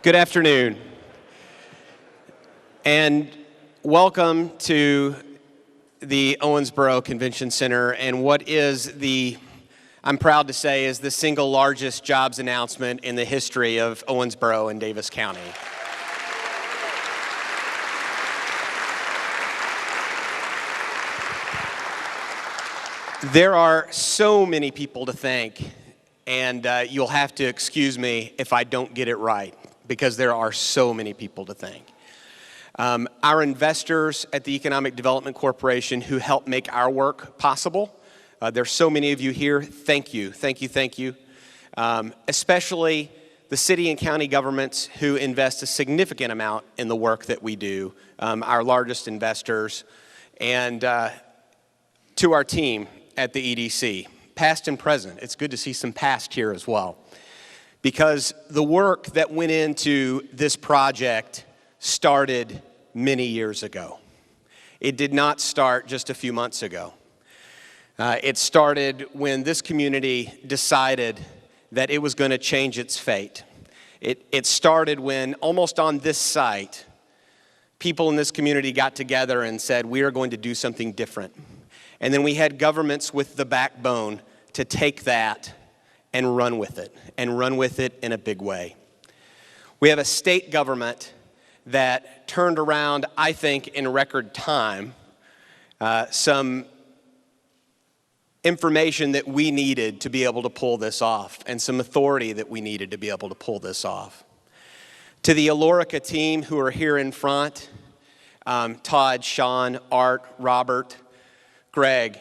Good afternoon, and welcome to the Owensboro Convention Center and what is I'm proud to say, is the single largest jobs announcement in the history of Owensboro and Davis County. There are so many people to thank, and you'll have to excuse me if I don't get it right, because there are so many people to thank. Our investors at the Economic Development Corporation who help make our work possible. There's so many of you here. Thank you, thank you, thank you. Especially the city and county governments who invest a significant amount in the work that we do, our largest investors, and to our team at the EDC, past and present. It's good to see some past here as well, because the work that went into this project started many years ago. It did not start just a few months ago. It started when this community decided that it was going to change its fate. It started when, almost on this site, people in this community got together and said, we are going to do something different. And then we had governments with the backbone to take that and run with it in a big way. We have a state government that turned around, I think, in record time, some information that we needed to be able to pull this off, and some authority that we needed to be able to pull this off. To the Alorica team who are here in front, Todd, Sean, Art, Robert, Greg,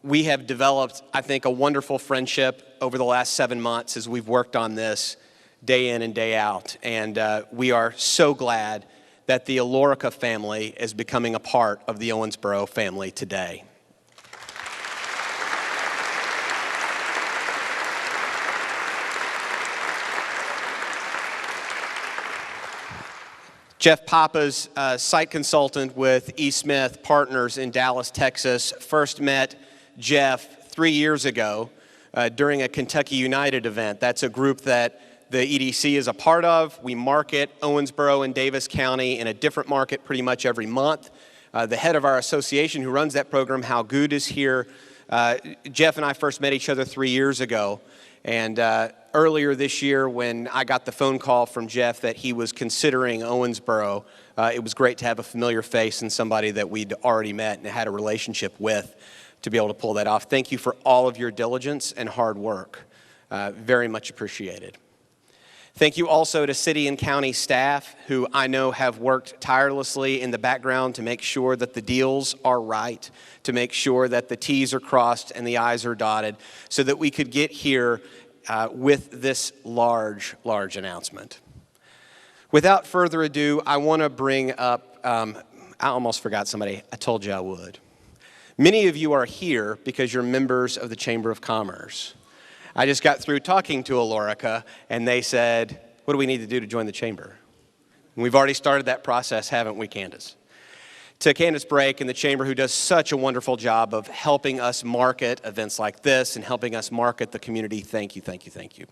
we have developed, I think, a wonderful friendship over the last 7 months as we've worked on this day in and day out. And we are so glad that the Alorica family is becoming a part of the Owensboro family today. Jeff Papa's site consultant with E. Smith Partners in Dallas, Texas, first met Jeff 3 years ago during a Kentucky United event. That's a group that the EDC is a part of. We market Owensboro and Davis County in a different market pretty much every month. The head of our association who runs that program, Hal Good, is here. Jeff and I first met each other 3 years ago. And earlier this year, when I got the phone call from Jeff that he was considering Owensboro, it was great to have a familiar face and somebody that we'd already met and had a relationship with to be able to pull that off. Thank you for all of your diligence and hard work. Very much appreciated. Thank you also to city and county staff who I know have worked tirelessly in the background to make sure that the deals are right, to make sure that the T's are crossed and the I's are dotted, so that we could get here with this large announcement. Without further ado, I want to bring up, I almost forgot somebody. I told you I would. Many of you are here because you're members of the Chamber of Commerce. I just got through talking to Alorica, and they said, what do we need to do to join the Chamber? And we've already started that process, haven't we, Candace? To Candace Brake and the Chamber, who does such a wonderful job of helping us market events like this and helping us market the community, thank you, thank you, thank you.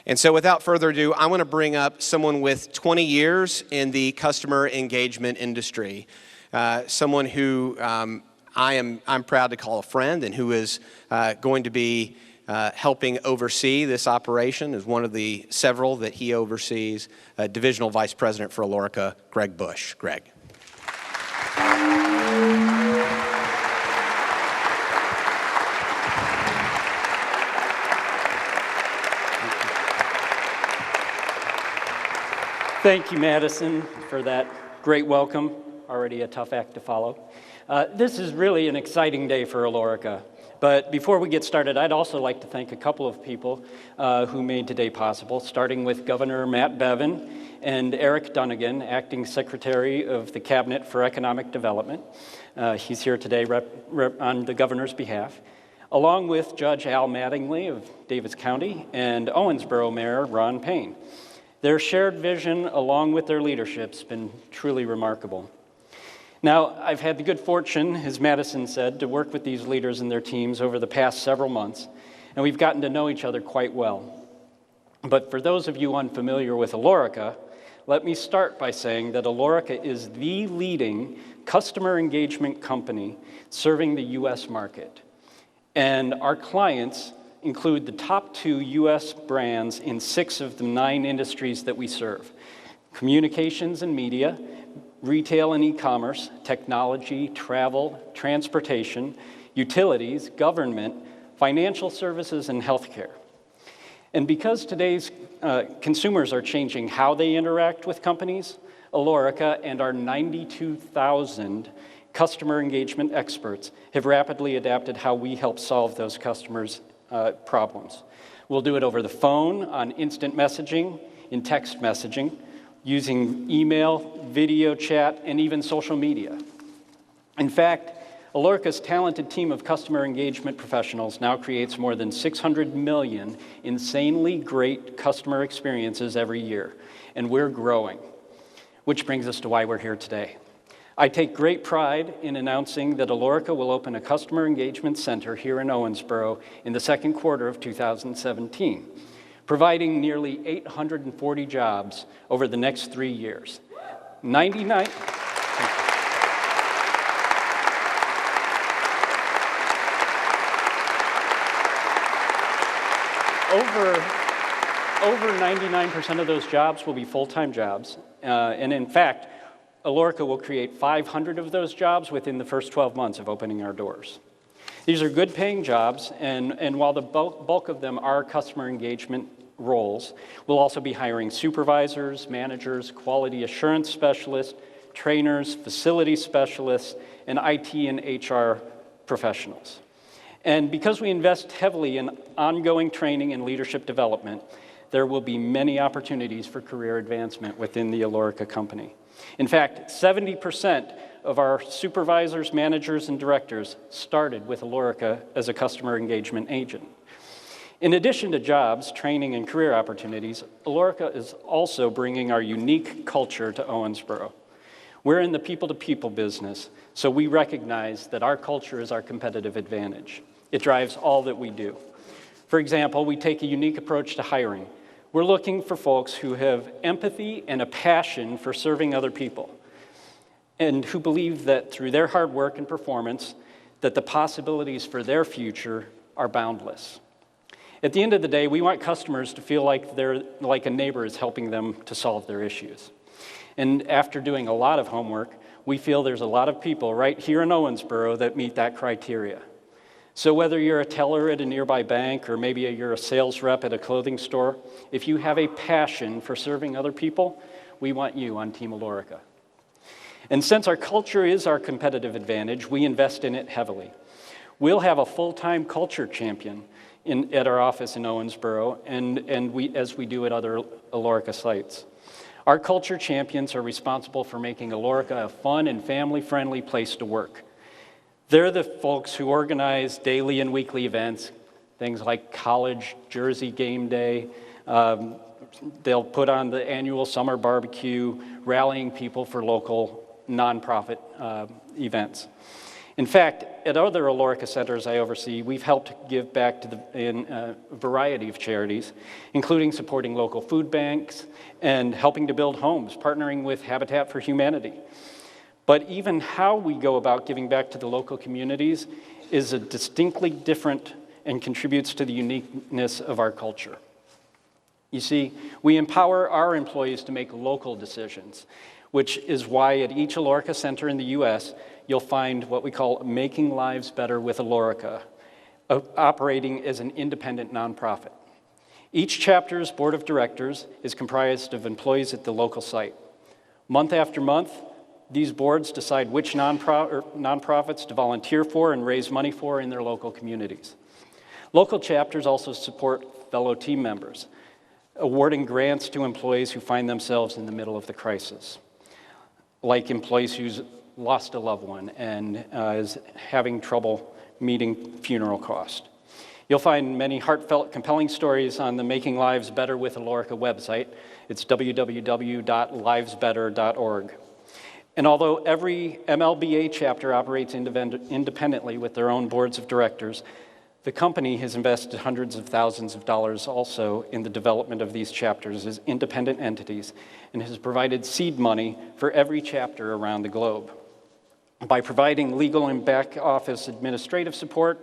And so without further ado, I want to bring up someone with 20 years in the customer engagement industry, someone who I'm proud to call a friend and who is going to be helping oversee this operation as one of the several that he oversees, Divisional Vice President for Alorica, Greg Bush. Greg. Thank you, Madison, for that great welcome. Already a tough act to follow. This is really an exciting day for Alorica. But before we get started, I'd also like to thank a couple of people who made today possible, starting with Governor Matt Bevin and Eric Dunnigan, Acting Secretary of the Cabinet for Economic Development. He's here today on the governor's behalf, along with Judge Al Mattingly of Davis County and Owensboro Mayor Ron Payne. Their shared vision, along with their leadership, has been truly remarkable. Now, I've had the good fortune, as Madison said, to work with these leaders and their teams over the past several months, and we've gotten to know each other quite well. But for those of you unfamiliar with Alorica, let me start by saying that Alorica is the leading customer engagement company serving the U.S. market. And our clients include the top 2 U.S. brands in 6 of the 9 industries that we serve: communications and media, retail and e-commerce, technology, travel, transportation, utilities, government, financial services, and healthcare. And because today's consumers are changing how they interact with companies, Alorica and our 92,000 customer engagement experts have rapidly adapted how we help solve those customers' problems. We'll do it over the phone, on instant messaging, in text messaging, using email, video chat, and even social media. In fact, Alorica's talented team of customer engagement professionals now creates more than 600 million insanely great customer experiences every year, and we're growing. Which brings us to why we're here today. I take great pride in announcing that Alorica will open a customer engagement center here in Owensboro in the second quarter of 2017, providing nearly 840 jobs over the next 3 years. 99. Over 99% of those jobs will be full-time jobs, and in fact, Alorica will create 500 of those jobs within the first 12 months of opening our doors. These are good-paying jobs, and while the bulk of them are customer engagement roles, we'll also be hiring supervisors, managers, quality assurance specialists, trainers, facility specialists, and IT and HR professionals. And because we invest heavily in ongoing training and leadership development, there will be many opportunities for career advancement within the Alorica company. In fact, 70% of our supervisors, managers, and directors started with Alorica as a customer engagement agent. In addition to jobs, training, and career opportunities, Alorica is also bringing our unique culture to Owensboro. We're in the people-to-people business, so we recognize that our culture is our competitive advantage. It drives all that we do. For example, we take a unique approach to hiring. We're looking for folks who have empathy and a passion for serving other people, and who believe that through their hard work and performance, that the possibilities for their future are boundless. At the end of the day, we want customers to feel like a neighbor is helping them to solve their issues. And after doing a lot of homework, we feel there's a lot of people right here in Owensboro that meet that criteria. So whether you're a teller at a nearby bank or maybe you're a sales rep at a clothing store, if you have a passion for serving other people, we want you on Team Alorica. And since our culture is our competitive advantage, we invest in it heavily. We'll have a full-time culture champion at our office in Owensboro, as we do at other Alorica sites. Our culture champions are responsible for making Alorica a fun and family-friendly place to work. They're the folks who organize daily and weekly events, things like college jersey game day. They'll put on the annual summer barbecue, rallying people for local nonprofit events. In fact, at other Alorica centers I oversee, we've helped give back to a variety of charities, including supporting local food banks and helping to build homes, partnering with Habitat for Humanity. But even how we go about giving back to the local communities is a distinctly different and contributes to the uniqueness of our culture. You see, we empower our employees to make local decisions, which is why at each Alorica center in the U.S., you'll find what we call Making Lives Better with Alorica, operating as an independent nonprofit. Each chapter's board of directors is comprised of employees at the local site. Month after month, these boards decide which nonprofits to volunteer for and raise money for in their local communities. Local chapters also support fellow team members, awarding grants to employees who find themselves in the middle of the crisis, like employees who's lost a loved one and is having trouble meeting funeral costs. You'll find many heartfelt, compelling stories on the Making Lives Better with Alorica website. It's www.livesbetter.org. And although every MLBA chapter operates independently with their own boards of directors, The company has invested hundreds of thousands of dollars also in the development of these chapters as independent entities and has provided seed money for every chapter around the globe. By providing legal and back office administrative support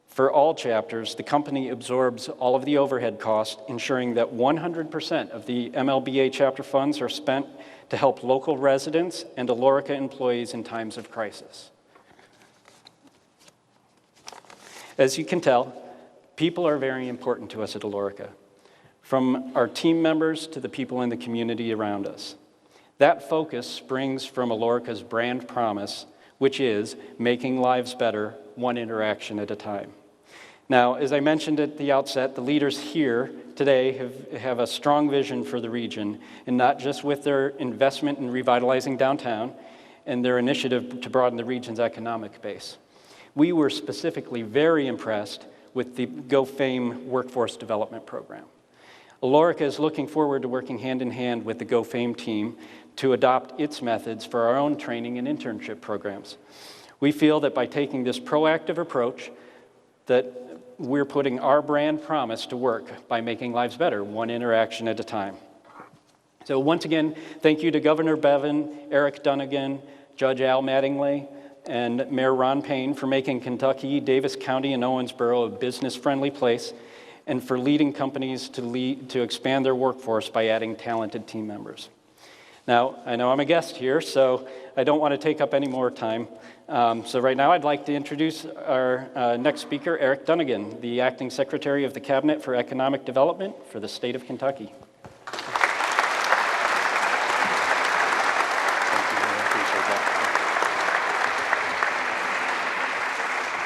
for all chapters, the company absorbs all of the overhead costs, ensuring that 100% of the MLBA chapter funds are spent to help local residents and Alorica employees in times of crisis. As you can tell, people are very important to us at Alorica, from our team members to the people in the community around us. That focus springs from Alorica's brand promise, which is making lives better, one interaction at a time. Now, as I mentioned at the outset, the leaders here today have a strong vision for the region, and not just with their investment in revitalizing downtown and their initiative to broaden the region's economic base. We were specifically very impressed with the GoFame Workforce Development Program. Alorica is looking forward to working hand in hand with the GoFame team to adopt its methods for our own training and internship programs. We feel that by taking this proactive approach, that we're putting our brand promise to work by making lives better, one interaction at a time. So once again, thank you to Governor Bevin, Eric Dunnigan, Judge Al Mattingly, and Mayor Ron Payne for making Kentucky, Davis County, and Owensboro a business-friendly place, and for leading companies to expand their workforce by adding talented team members. Now, I know I'm a guest here, so I don't want to take up any more time. So right now I'd like to introduce our next speaker, Eric Dunnigan, the Acting Secretary of the Cabinet for Economic Development for the state of Kentucky.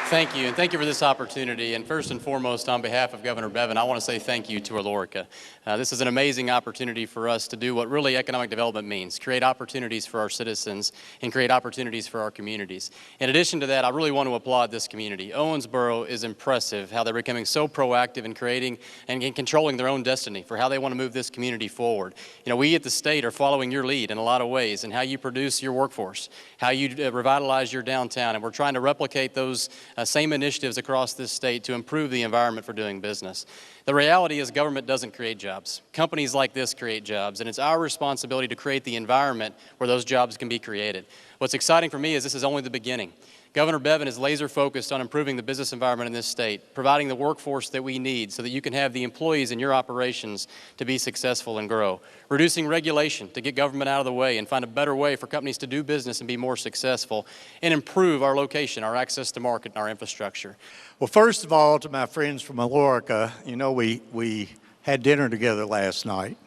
Thank you, and thank you for this opportunity. And first and foremost, on behalf of Governor Bevin, I want to say thank you to Alorica. This is an amazing opportunity for us to do what really economic development means, create opportunities for our citizens and create opportunities for our communities. In addition to that, I really want to applaud this community. Owensboro is impressive how they're becoming so proactive in creating and in controlling their own destiny for how they want to move this community forward. You know, we at the state are following your lead in a lot of ways in how you produce your workforce, how you revitalize your downtown, and we're trying to replicate those same initiatives across this state to improve the environment for doing business. The reality is government doesn't create jobs. Companies like this create jobs, and it's our responsibility to create the environment where those jobs can be created. What's exciting for me is this is only the beginning. Governor Bevin is laser focused on improving the business environment in this state, providing the workforce that we need so that you can have the employees in your operations to be successful and grow. Reducing regulation to get government out of the way and find a better way for companies to do business and be more successful, and improve our location, our access to market, and our infrastructure. Well, first of all, to my friends from Alorica, you know, we had dinner together last night.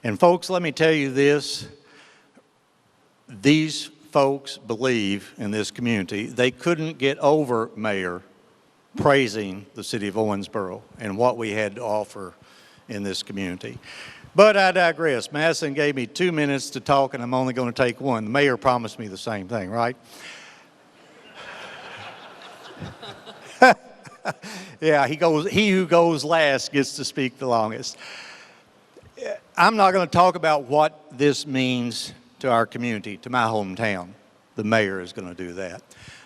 And folks, let me tell you this, these folks believe in this community. They couldn't get over Mayor praising the city of Owensboro and what we had to offer in this community. But I digress. Madison gave me 2 minutes to talk, and I'm only going to take one. The mayor promised me the same thing, right? Yeah, he who goes last gets to speak the longest. I'm not going to talk about what this means to our community, to my hometown. The mayor is going to do that.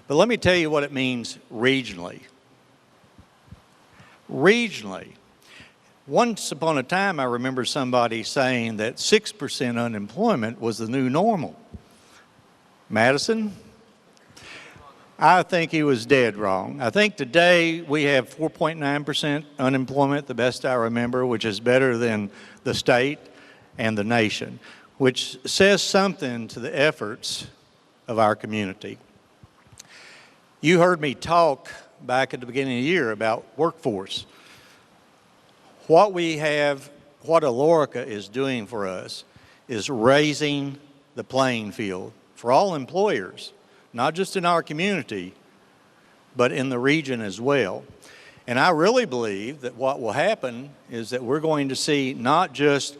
But let me tell you what it means regionally. Regionally, once upon a time, I remember somebody saying that 6% unemployment was the new normal. Madison? I think he was dead wrong. I think today we have 4.9% unemployment, the best I remember, which is better than the state and the nation, which says something to the efforts of our community. You heard me talk back at the beginning of the year about workforce. What we have, what Alorica is doing for us is raising the playing field for all employers, not just in our community, but in the region as well. And I really believe that what will happen is that we're going to see not just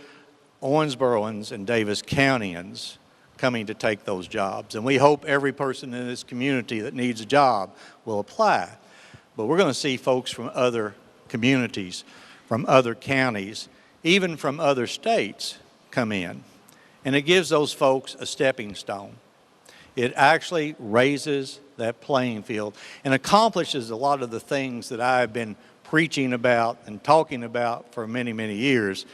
Owensboroans and Davis Countyans coming to take those jobs. And we hope every person in this community that needs a job will apply. But we're going to see folks from other communities, from other counties, even from other states come in. And it gives those folks a stepping stone. It actually raises that playing field and accomplishes a lot of the things that I've been preaching about and talking about for many, many years.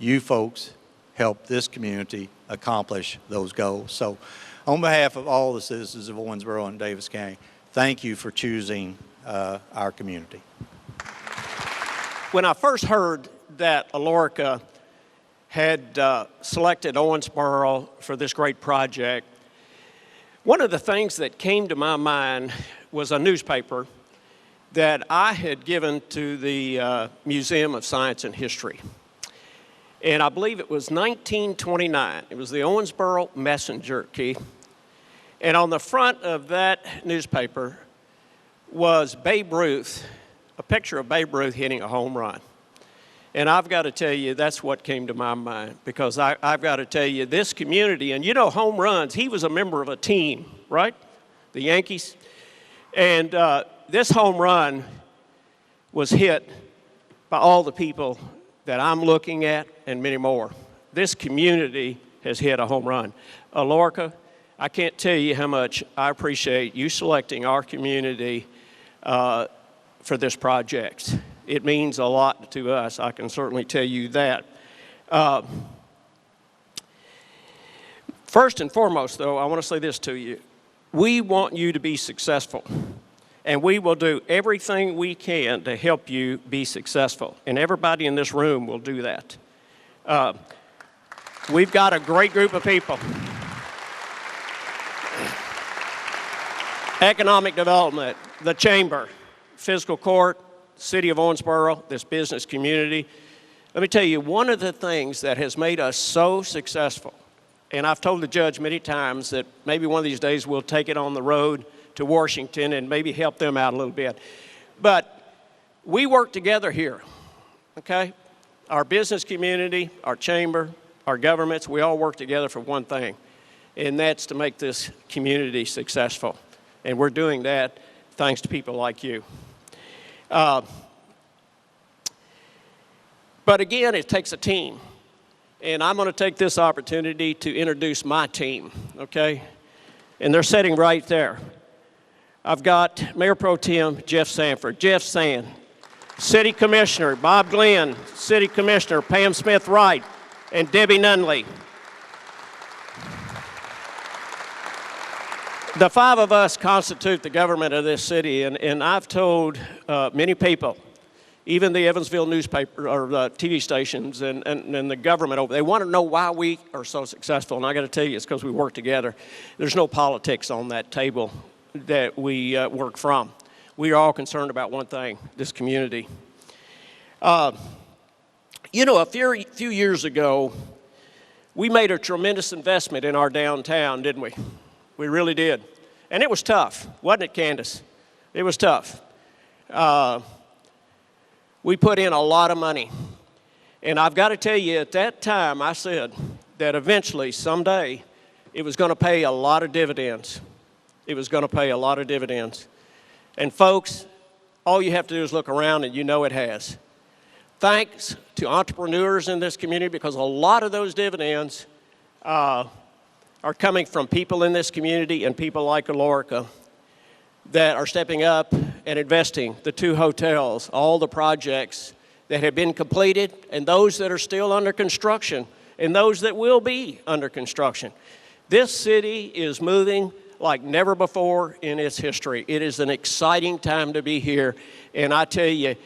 You folks help this community accomplish those goals. So on behalf of all the citizens of Owensboro and Davis County, thank you for choosing our community. When I first heard that Alorica had selected Owensboro for this great project, one of the things that came to my mind was a newspaper that I had given to the Museum of Science and History. And I believe it was 1929. It was the Owensboro Messenger, Keith. And on the front of that newspaper was Babe Ruth, a picture of Babe Ruth hitting a home run. And I've got to tell you, that's what came to my mind, because I've got to tell you, this community, and you know home runs, he was a member of a team, right? The Yankees. And this home run was hit by all the people that I'm looking at and many more. This community has hit a home run. Alorica, I can't tell you how much I appreciate you selecting our community for this project. It means a lot to us, I can certainly tell you that. First and foremost, though, I want to say this to you. We want you to be successful, and we will do everything we can to help you be successful, and everybody in this room will do that. We've got a great group of people. Economic development, the chamber, fiscal court, City of Owensboro, this business community. Let me tell you, one of the things that has made us so successful, and I've told the judge many times that maybe one of these days we'll take it on the road to Washington and maybe help them out a little bit. But we work together here, okay? Our business community, our chamber, our governments, we all work together for one thing, and that's to make this community successful. And we're doing that thanks to people like you. But again, it takes a team. And I'm going to take this opportunity to introduce my team, okay? And they're sitting right there. I've got Mayor Pro Tem Jeff Sanford. Jeff Sand. City Commissioner Bob Glenn. City Commissioner Pam Smith-Wright. And Debbie Nunley. The five of us constitute the government of this city, and I've told many people, even the Evansville newspaper or TV stations and the government over, they want to know why we are so successful, and I got to tell you, it's because we work together. There's no politics on that table that we work from. We are all concerned about one thing, this community. You know, a few years ago, we made a tremendous investment in our downtown, didn't we? We really did. And it was tough, wasn't it, Candace? It was tough. We put in a lot of money. And I've got to tell you, at that time, I said that eventually, someday, it was going to pay a lot of dividends. It was going to pay a lot of dividends. And folks, all you have to do is look around and you know it has. Thanks to entrepreneurs in this community, because a lot of those dividends are coming from people in this community and people like Alorica that are stepping up and investing. The 2 hotels, all the projects that have been completed, and those that are still under construction, and those that will be under construction. This city is moving like never before in its history. It is an exciting time to be here, and I tell you,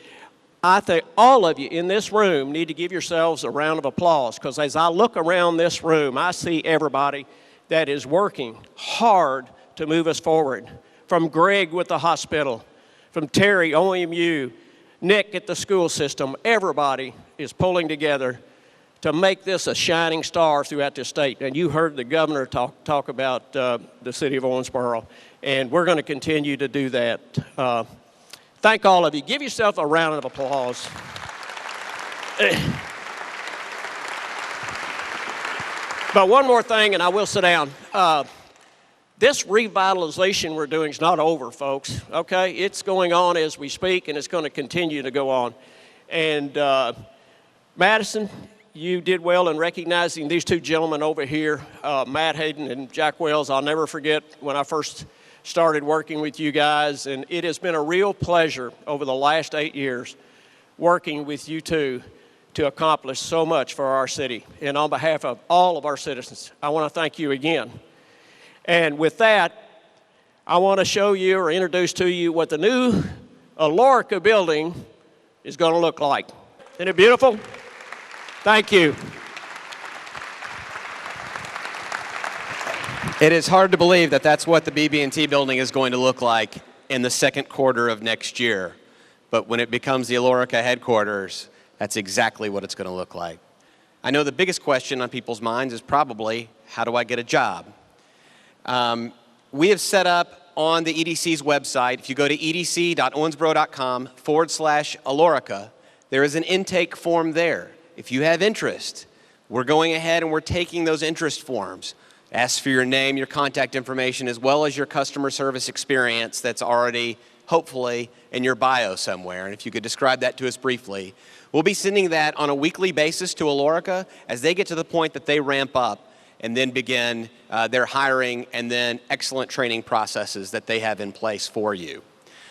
I think all of you in this room need to give yourselves a round of applause, because as I look around this room, I see everybody that is working hard to move us forward. From Greg with the hospital, from Terry, OMU, Nick at the school system, everybody is pulling together to make this a shining star throughout the state. And you heard the governor talk about the city of Owensboro, and we're going to continue to do that. Thank all of you. Give yourself a round of applause. But one more thing, and I will sit down. This revitalization we're doing is not over, folks, okay? It's going on as we speak, and it's going to continue to go on. And Madison, you did well in recognizing these two gentlemen over here, Matt Hayden and Jack Wells. I'll never forget when I first started working with you guys, and it has been a real pleasure over the last 8 years working with you two to accomplish so much for our city. And on behalf of all of our citizens, I want to thank you again. And with that, I want to show you or introduce to you what the new Alorica building is going to look like. Isn't it beautiful? Thank you. It is hard to believe that that's what the BB&T building is going to look like in the second quarter of next year. But when it becomes the Alorica headquarters, that's exactly what it's going to look like. I know the biggest question on people's minds is probably, how do I get a job? We have set up on the EDC's website, if you go to edc.owensboro.com/Alorica, there is an intake form there. If you have interest, we're going ahead and we're taking those interest forms. Ask for your name, your contact information, as well as your customer service experience that's already, hopefully, in your bio somewhere. And if you could describe that to us briefly. We'll be sending that on a weekly basis to Alorica as they get to the point that they ramp up and then begin their hiring and then excellent training processes that they have in place for you.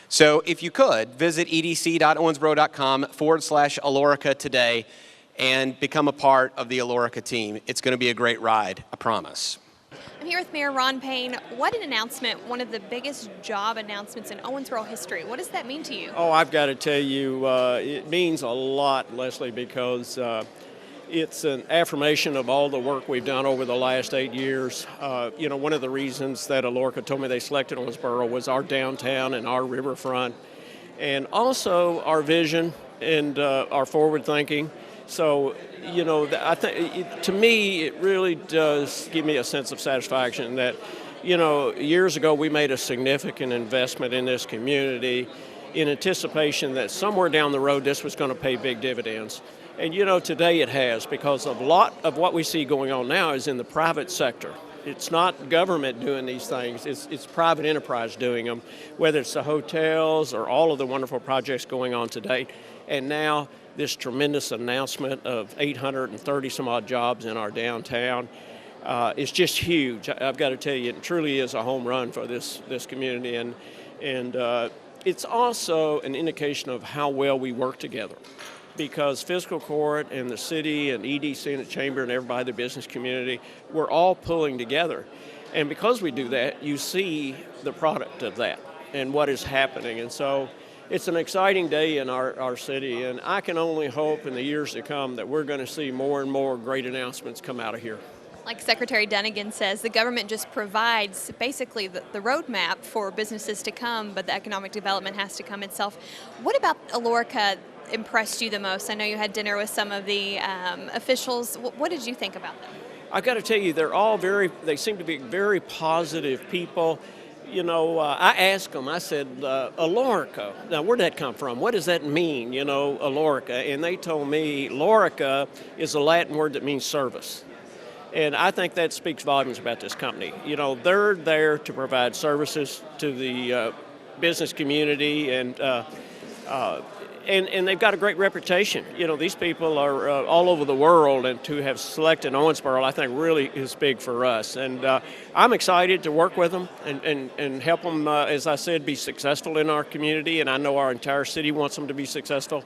So if you could, visit edc.owensboro.com/Alorica today and become a part of the Alorica team. It's going to be a great ride, I promise. I'm here with Mayor Ron Payne. What an announcement, one of the biggest job announcements in Owensboro history. What does that mean to you? Oh, I've got to tell you, it means a lot, Leslie, because it's an affirmation of all the work we've done over the last 8 years. You know, one of the reasons that Alorica told me they selected Owensboro was our downtown and our riverfront, and also our vision and our forward thinking. So, you know, I think to me it really does give me a sense of satisfaction that, you know, years ago we made a significant investment in this community in anticipation that somewhere down the road this was going to pay big dividends. And, you know, today it has, because a lot of what we see going on now is in the private sector. It's not government doing these things, it's private enterprise doing them, whether it's the hotels or all of the wonderful projects going on today. And now this tremendous announcement of 830 some odd jobs in our downtown is just huge. I've got to tell you, it truly is a home run for this community, and it's also an indication of how well we work together, because fiscal court and the city and EDC and the chamber and everybody in the business community, we're all pulling together. And because we do that, you see the product of that and what is happening. And so it's an exciting day in our city, and I can only hope in the years to come that we're going to see more and more great announcements come out of here. Like Secretary Dunnigan says, the government just provides basically the roadmap for businesses to come, but the economic development has to come itself. What about Alorica impressed you the most? I know you had dinner with some of the officials. What did you think about them? I've got to tell you, they seem to be very positive people. You know, I asked them, I said, Alorica, now where did that come from? What does that mean, you know, Alorica? And they told me Alorica is a Latin word that means service. And I think that speaks volumes about this company. You know, they're there to provide services to the business community, and they've got a great reputation. You know, these people are all over the world, and to have selected Owensboro, I think, really is big for us. And I'm excited to work with them and help them, as I said, be successful in our community. And I know our entire city wants them to be successful.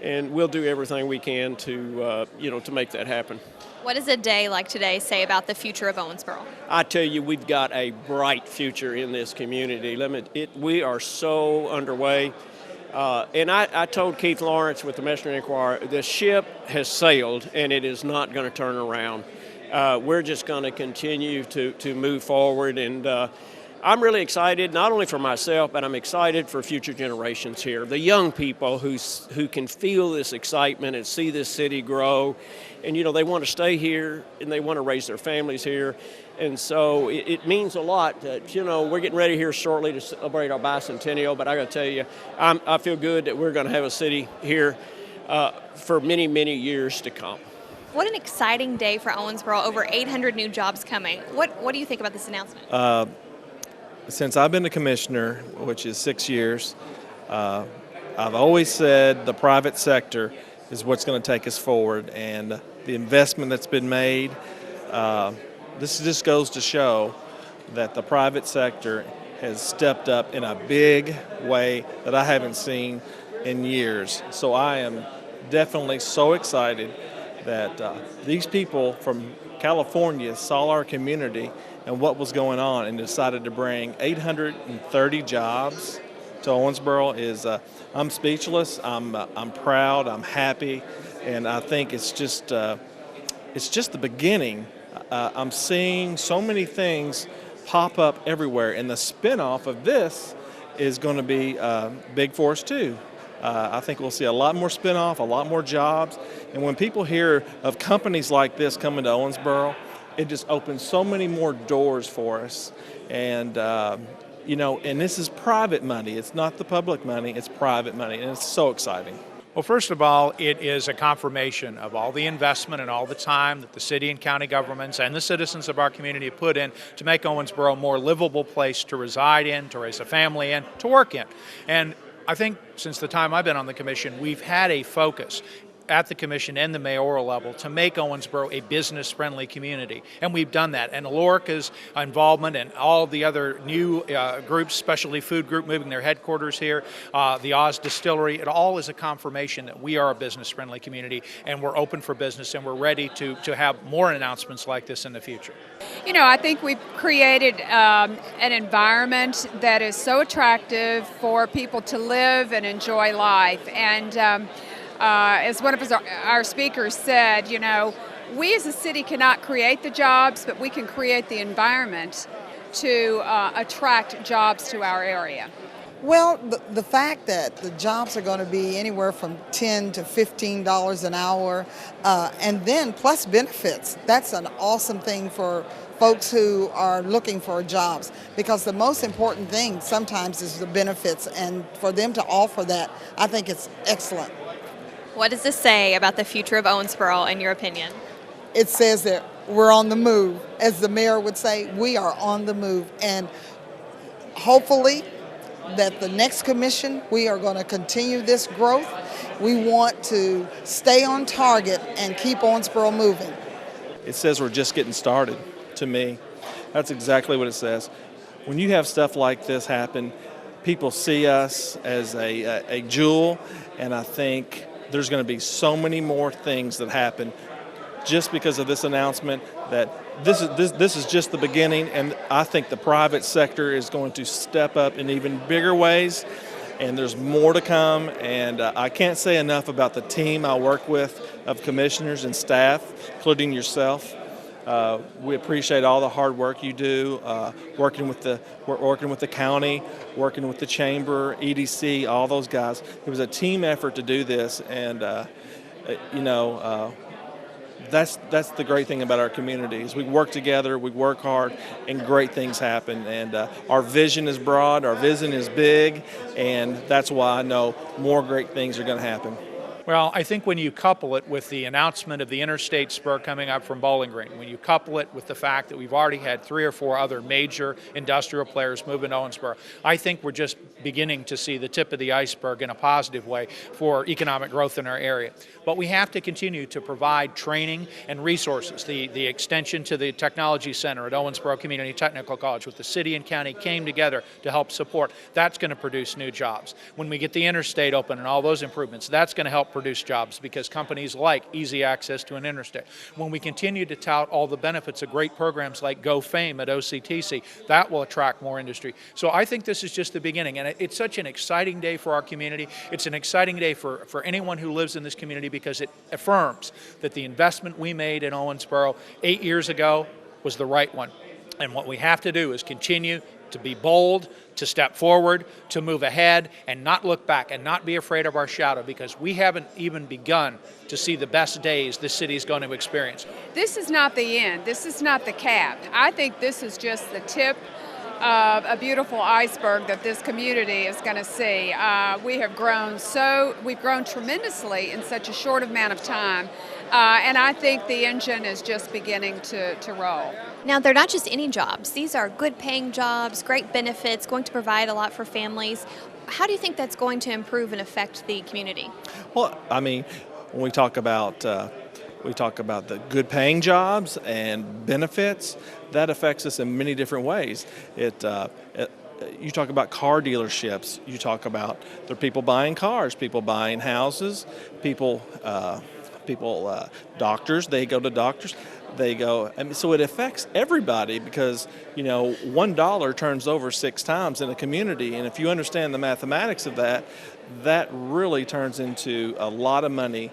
And we'll do everything we can to, to make that happen. What does a day like today say about the future of Owensboro? I tell you, we've got a bright future in this community. We are so underway. And I told Keith Lawrence with the Messenger Inquirer, the ship has sailed and it is not going to turn around. We're just going to continue to move forward, and I'm really excited, not only for myself, but I'm excited for future generations here. The young people who can feel this excitement and see this city grow, and you know, they want to stay here and they want to raise their families here. And so it means a lot that, you know, we're getting ready here shortly to celebrate our bicentennial, but I got to tell you, I feel good that we're going to have a city here for many, many years to come. What an exciting day for Owensboro, over 800 new jobs coming. What do you think about this announcement? Since I've been the commissioner, which is 6 years, I've always said the private sector is what's going to take us forward. And the investment that's been made, this just goes to show that the private sector has stepped up in a big way that I haven't seen in years. So I am definitely so excited that these people from California saw our community and what was going on and decided to bring 830 jobs to Owensboro. I'm speechless. I'm proud. I'm happy, and I think it's just the beginning. I'm seeing so many things pop up everywhere, and the spinoff of this is going to be big for us too. I think we'll see a lot more spinoff, a lot more jobs, and when people hear of companies like this coming to Owensboro, it just opens so many more doors for us. And and this is private money. It's not the public money. It's private money, and it's so exciting. Well, first of all, it is a confirmation of all the investment and all the time that the city and county governments and the citizens of our community have put in to make Owensboro a more livable place to reside in, to raise a family in, to work in. And I think since the time I've been on the commission, we've had a focus at the commission and the mayoral level to make Owensboro a business-friendly community. And we've done that. And Alorica's involvement and all the other new groups, Specialty Food Group moving their headquarters here, the Oz Distillery, it all is a confirmation that we are a business-friendly community and we're open for business and we're ready to have more announcements like this in the future. You know, I think we've created an environment that is so attractive for people to live and enjoy life. And as one of our speakers said, you know, we as a city cannot create the jobs, but we can create the environment to attract jobs to our area. Well, the fact that the jobs are going to be anywhere from $10 to $15 an hour, and then plus benefits, that's an awesome thing for folks who are looking for jobs, because the most important thing sometimes is the benefits, and for them to offer that, I think it's excellent. What does this say about the future of Owensboro, in your opinion? It says that we're on the move. As the mayor would say, we are on the move. And hopefully that the next commission, we are going to continue this growth. We want to stay on target and keep Owensboro moving. It says we're just getting started, to me. That's exactly what it says. When you have stuff like this happen, people see us as a jewel, and I think there's going to be so many more things that happen just because of this announcement, that this is just the beginning, and I think the private sector is going to step up in even bigger ways, and there's more to come. And I can't say enough about the team I work with of commissioners and staff, including yourself. We appreciate all the hard work you do, working with the county, working with the chamber, EDC, all those guys. It was a team effort to do this, and that's the great thing about our community is we work together, we work hard, and great things happen. And our vision is broad, our vision is big, and that's why I know more great things are going to happen. Well, I think when you couple it with the announcement of the interstate spur coming up from Bowling Green, when you couple it with the fact that we've already had 3 or 4 other major industrial players move into Owensboro, I think we're just beginning to see the tip of the iceberg in a positive way for economic growth in our area. But we have to continue to provide training and resources. The extension to the Technology Center at Owensboro Community Technical College with the city and county came together to help support. That's going to produce new jobs. When we get the interstate open and all those improvements, that's going to help produce jobs because companies like easy access to an interstate. When we continue to tout all the benefits of great programs like Go Fame at OCTC, that will attract more industry. So I think this is just the beginning, and it's such an exciting day for our community. It's an exciting day for anyone who lives in this community because it affirms that the investment we made in Owensboro 8 years ago was the right one. And what we have to do is continue to be bold, to step forward, to move ahead, and not look back, and not be afraid of our shadow, because we haven't even begun to see the best days this city is going to experience. This is not the end. This is not the cap. I think this is just the tip of a beautiful iceberg that this community is going to see. We've grown tremendously in such a short amount of time, and I think the engine is just beginning to roll. Now, they're not just any jobs. These are good paying jobs, great benefits, going to provide a lot for families. How do you think that's going to improve and affect the community? Well, I mean, when we talk about the good paying jobs and benefits, that affects us in many different ways. You talk about car dealerships, you talk about there are people buying cars, people buying houses, doctors, they go to doctors, so it affects everybody because, $1 turns over 6 times in a community, and if you understand the mathematics of that, that really turns into a lot of money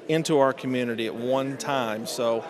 into our community at one time. So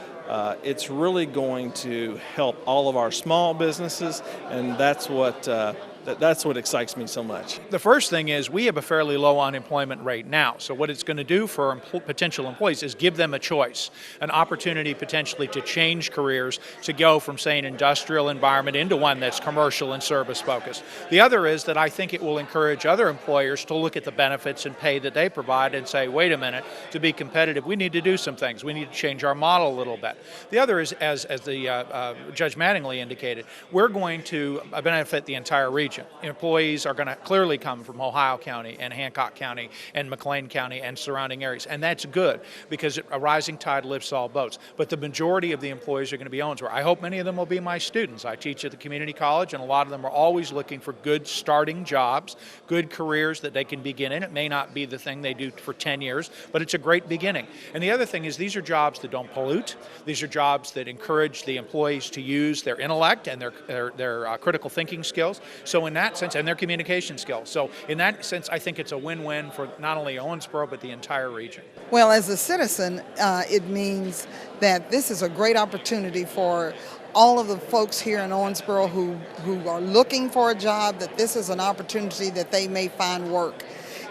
it's really going to help all of our small businesses, and that's what excites me so much. The first thing is we have a fairly low unemployment rate now. So what it's going to do for potential employees is give them a choice, an opportunity potentially to change careers, to go from, say, an industrial environment into one that's commercial and service focused. The other is that I think it will encourage other employers to look at the benefits and pay that they provide and say, wait a minute, to be competitive, we need to do some things. We need to change our model a little bit. The other is, as the Judge Mattingly indicated, we're going to benefit the entire region. Employees are going to clearly come from Ohio County and Hancock County and McLean County and surrounding areas, and that's good because a rising tide lifts all boats. But the majority of the employees are going to be Owensboro. I hope many of them will be my students. I teach at the community college, and a lot of them are always looking for good starting jobs, good careers that they can begin in. It may not be the thing they do for 10 years, but it's a great beginning. And the other thing is these are jobs that don't pollute. These are jobs that encourage the employees to use their intellect and their critical thinking skills. So in that sense, and their communication skills. So in that sense, I think it's a win-win for not only Owensboro, but the entire region. Well, as a citizen, it means that this is a great opportunity for all of the folks here in Owensboro who are looking for a job, that this is an opportunity that they may find work.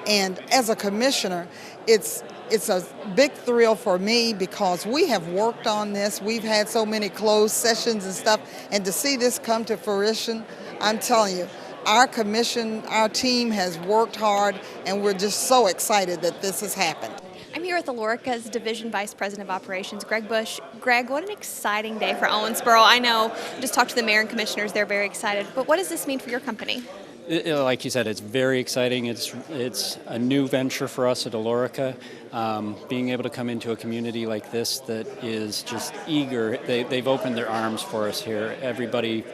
And as a commissioner, it's a big thrill for me because we have worked on this. We've had so many closed sessions and stuff, and to see this come to fruition, I'm telling you, our commission, our team has worked hard, and we're just so excited that this has happened. I'm here with Alorica's Division Vice President of Operations, Greg Bush. Greg, what an exciting day for Owensboro. I know, just talked to the mayor and commissioners, they're very excited. But what does this mean for your company? Like you said, it's very exciting. It's a new venture for us at Alorica. Being able to come into a community like this that is just eager, they've opened their arms for us here. Everybody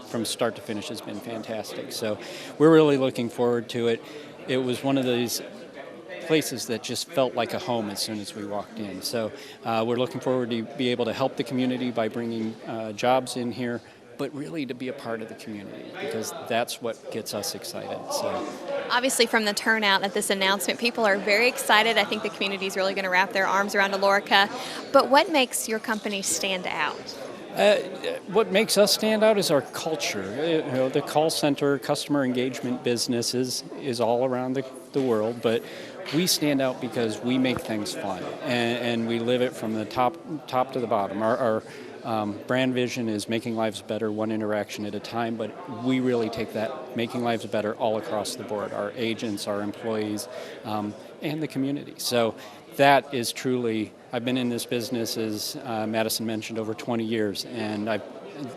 from start to finish has been fantastic. So we're really looking forward to it. It was one of these places that just felt like a home as soon as we walked in. So we're looking forward to be able to help the community by bringing jobs in here, but really to be a part of the community because that's what gets us excited. So obviously from the turnout at this announcement, people are very excited. I think the community is really going to wrap their arms around Alorica. But what makes your company stand out? What makes us stand out is our culture. The call center, customer engagement business is all around the world, but we stand out because we make things fun, and we live it from the top to the bottom. Our brand vision is making lives better one interaction at a time, but we really take that making lives better all across the board, our agents, our employees, and the community. So that is truly, I've been in this business, as Madison mentioned, over 20 years, and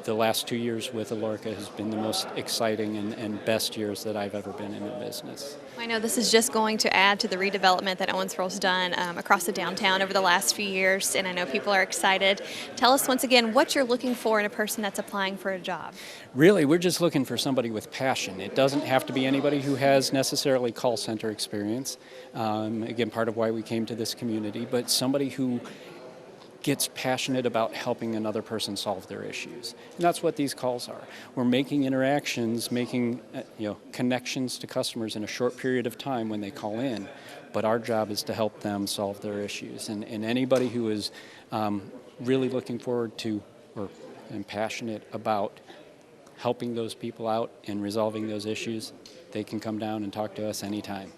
the last 2 years with Alorica has been the most exciting and best years that I've ever been in the business. I know this is just going to add to the redevelopment that Owensboro's done across the downtown over the last few years, and I know people are excited. Tell us once again what you're looking for in a person that's applying for a job. Really, we're just looking for somebody with passion. It doesn't have to be anybody who has necessarily call center experience. Again, part of why we came to this community, but somebody who gets passionate about helping another person solve their issues. And that's what these calls are. We're making interactions, making connections to customers in a short period of time when they call in, but our job is to help them solve their issues. And anybody who is really looking forward to and passionate about helping those people out and resolving those issues, they can come down and talk to us anytime.